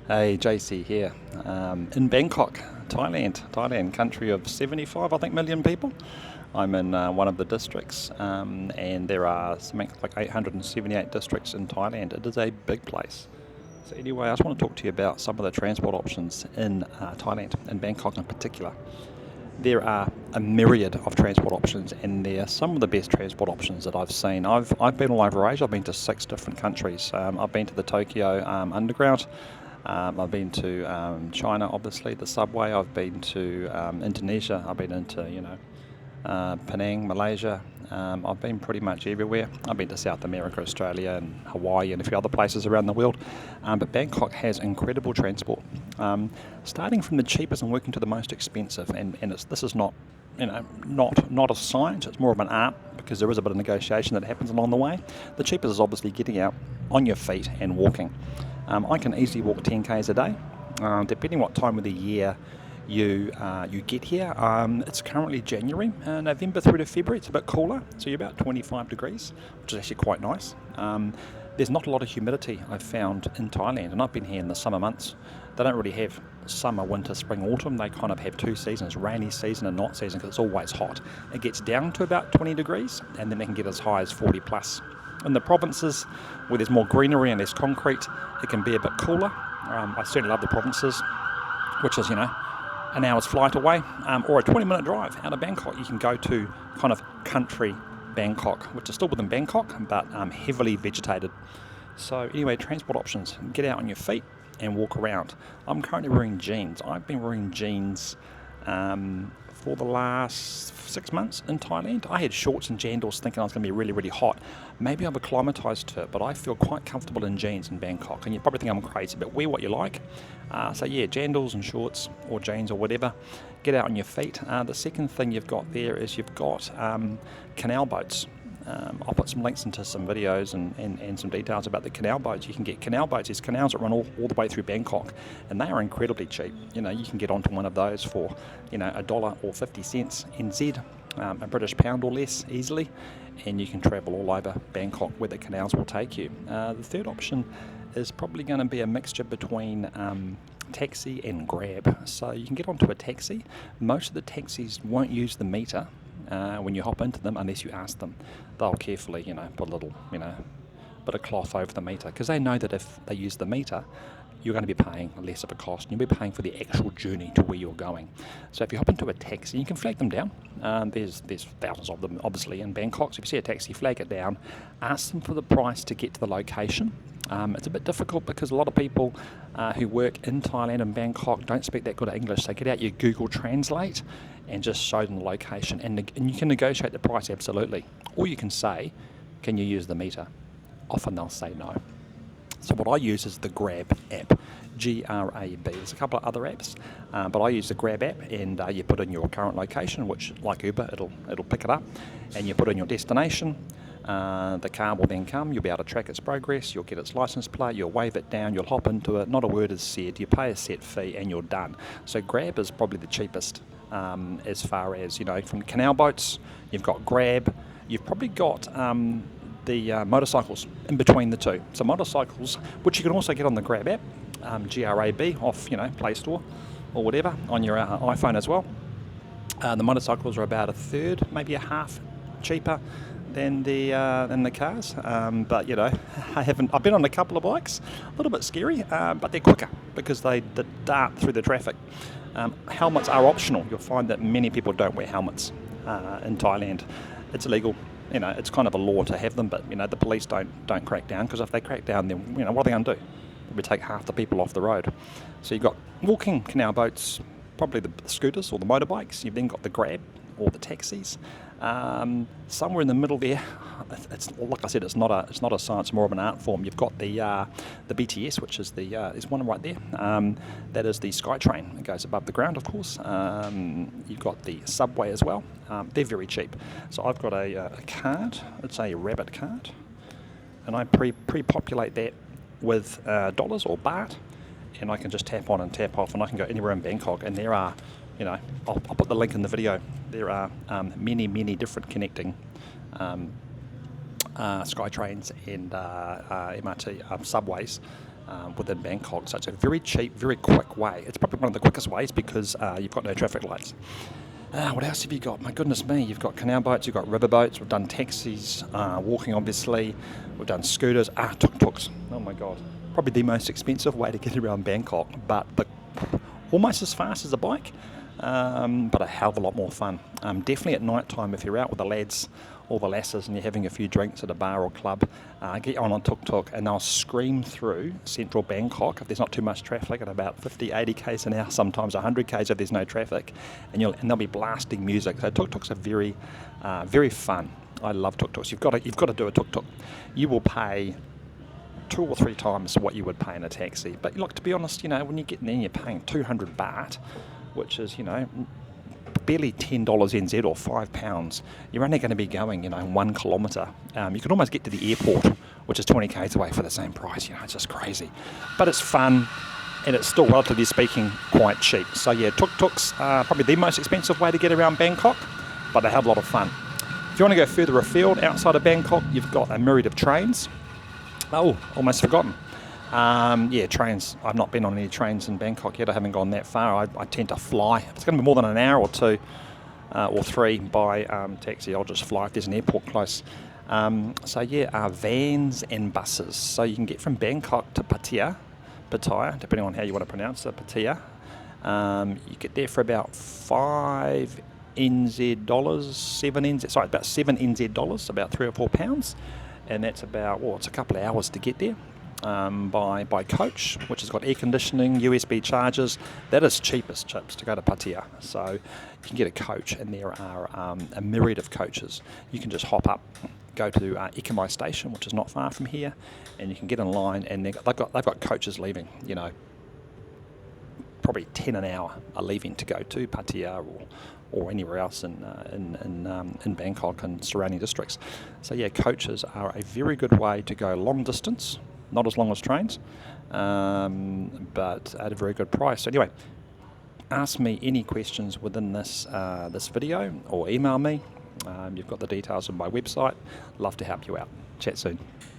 Hey, JC here, in Bangkok, Thailand, country of 75, I think, million people. I'm in one of the districts, and there are something like 878 districts in Thailand. It is a big place. So anyway, I just want to talk to you about some of the transport options in Thailand, in Bangkok in particular. There are a myriad of transport options, and they're some of the best transport options that I've seen. I've been all over Asia. I've been to 6 different countries. I've been to the Tokyo Underground. I've been to China, obviously, the subway. I've been to Indonesia. I've been into, Penang, Malaysia. I've been pretty much everywhere. I've been to South America, Australia, and Hawaii, and a few other places around the world. But Bangkok has incredible transport, starting from the cheapest and working to the most expensive. And this is not, not a science. It's more of an art because there is a bit of negotiation that happens along the way. The cheapest is obviously getting out on your feet and walking. I can easily walk 10 k's a day, depending what time of the year you get here. It's currently January, November through to February. It's a bit cooler, so you're about 25 degrees, which is actually quite nice. There's not a lot of humidity I've found in Thailand, and I've been here in the summer months. They don't really have summer, winter, spring, autumn. They kind of have two seasons, rainy season and not season, because it's always hot. It gets down to about 20 degrees, and then they can get as high as 40 plus. In the provinces where there's more greenery and less concrete, it can be a bit cooler. I certainly love the provinces, which is, an hour's flight away, or a 20-minute drive out of Bangkok. You can go to kind of country Bangkok, which is still within Bangkok, but heavily vegetated. So anyway, transport options. Get out on your feet and walk around. I'm currently wearing jeans. I've been wearing jeans for the last 6 months in Thailand. I had shorts and jandals thinking I was going to be really, really hot. Maybe I've acclimatized to it, but I feel quite comfortable in jeans in Bangkok. And you probably think I'm crazy, but wear what you like. So yeah, jandals and shorts or jeans or whatever. Get out on your feet. The second thing you've got there is you've got canal boats. I'll put some links into some videos and some details about the canal boats. You can get canal boats. There's canals that run all the way through Bangkok, and they are incredibly cheap. You can get onto one of those for, $1 or 50 cents NZ, a British pound or less easily, and you can travel all over Bangkok where the canals will take you. The third option is probably going to be a mixture between taxi and Grab. So you can get onto a taxi. Most of the taxis won't use the meter when you hop into them unless you ask them. They'll carefully, put a little, bit of cloth over the meter, because they know that if they use the meter, you're going to be paying less of a cost. You'll be paying for the actual journey to where you're going. So if you hop into a taxi, you can flag them down. There's thousands of them, obviously, in Bangkok. So if you see a taxi, flag it down. Ask them for the price to get to the location. It's a bit difficult because a lot of people who work in Thailand and Bangkok don't speak that good at English. So get out your Google Translate and just show them the location. And you can negotiate the price, absolutely. Or you can say, can you use the meter? Often they'll say no. So what I use is the Grab app, G-R-A-B. There's a couple of other apps, but I use the Grab app, and you put in your current location, which, like Uber, it'll pick it up, and you put in your destination. The car will then come. You'll be able to track its progress. You'll get its license plate. You'll wave it down. You'll hop into it. Not a word is said. You pay a set fee, and you're done. So Grab is probably the cheapest as far as, from canal boats. You've got Grab. You've probably got the motorcycles in between the two. So motorcycles, which you can also get on the Grab app, G-R-A-B, off Play Store or whatever, on your iPhone as well. The motorcycles are about a third, maybe a half cheaper than the cars. But I've been on a couple of bikes, a little bit scary, but they're quicker because they dart through the traffic. Helmets are optional. You'll find that many people don't wear helmets in Thailand. It's illegal. It's kind of a law to have them, but the police don't crack down, because if they crack down, then what are they going to do? They'll take half the people off the road. So you've got walking canal boats, probably the scooters or the motorbikes. You've then got the Grab or the taxis. Somewhere in the middle there, it's like I said, it's not a science, more of an art form. You've got the BTS, which is there's one right there. That is the SkyTrain. It goes above the ground, of course. You've got the subway as well. They're very cheap. So I've got a card. It's a rabbit card, and I pre-populate that with dollars or baht, and I can just tap on and tap off, and I can go anywhere in Bangkok. And there are, I'll put the link in the video. There are many different connecting SkyTrains and MRT subways within Bangkok. So it's a very cheap, very quick way. It's probably one of the quickest ways because you've got no traffic lights. What else have you got? My goodness me, you've got canal boats, you've got river boats, we've done taxis, walking obviously, we've done scooters, tuk tuks. Oh my god, probably the most expensive way to get around Bangkok, but almost as fast as a bike, but a hell of a lot more fun. Definitely at night time, if you're out with the lads or the lasses and you're having a few drinks at a bar or club, get on tuk tuk and they'll scream through central Bangkok if there's not too much traffic at about 50, 80 k's an hour, sometimes 100 k's if there's no traffic, and they'll be blasting music. So tuk tuks are very, very fun. I love tuk tuks. You've got to do a tuk tuk. You will pay 2 or 3 times what you would pay in a taxi. But look, to be honest, when you get in there and you're paying 200 baht, which is, barely $10 NZ or £5, you're only going to be going, 1 kilometre. You can almost get to the airport, which is 20 k's away for the same price. It's just crazy. But it's fun, and it's still, relatively speaking, quite cheap. So yeah, tuk-tuks are probably the most expensive way to get around Bangkok, but they have a lot of fun. If you want to go further afield, outside of Bangkok, you've got a myriad of trains. Oh, almost forgotten. Trains. I've not been on any trains in Bangkok yet. I haven't gone that far. I tend to fly. If it's going to be more than an hour or 2 or 3 by taxi, I'll just fly if there's an airport close. Vans and buses. So you can get from Bangkok to Pattaya, depending on how you want to pronounce it, Pattaya. You get there for about 5 NZ dollars, 7 NZ, sorry, about 7 NZ dollars, about £3 or £4. And that's about, it's a couple of hours to get there. By coach, which has got air conditioning, USB chargers. That is cheap as chips to go to Pattaya. So you can get a coach, and there are a myriad of coaches. You can just hop up, go to Ekamai station, which is not far from here, and you can get in line, and they've got coaches leaving. Probably 10 an hour are leaving to go to Pattaya or anywhere else in Bangkok and surrounding districts. So yeah, coaches are a very good way to go long distance. Not as long as trains, but at a very good price. So anyway, ask me any questions within this video or email me. You've got the details on my website. Love to help you out. Chat soon.